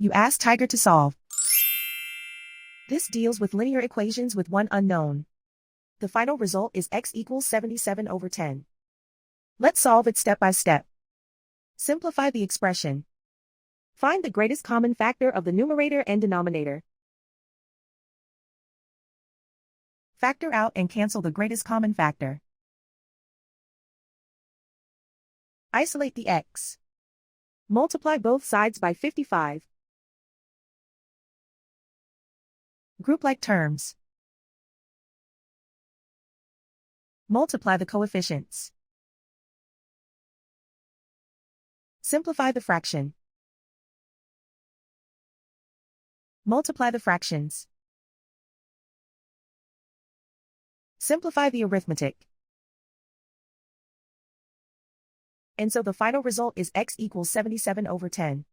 You ask Tiger to solve. This deals with linear equations with one unknown. The final result is x equals 77 over 10. Let's solve it step by step. Simplify the expression. Find the greatest common factor of the numerator and denominator. Factor out and cancel the greatest common factor. Isolate the x. Multiply both sides by 55. Group like terms. Multiply the coefficients. Simplify the fraction. Multiply the fractions. Simplify the arithmetic. And so the final result is x equals 77 over 10.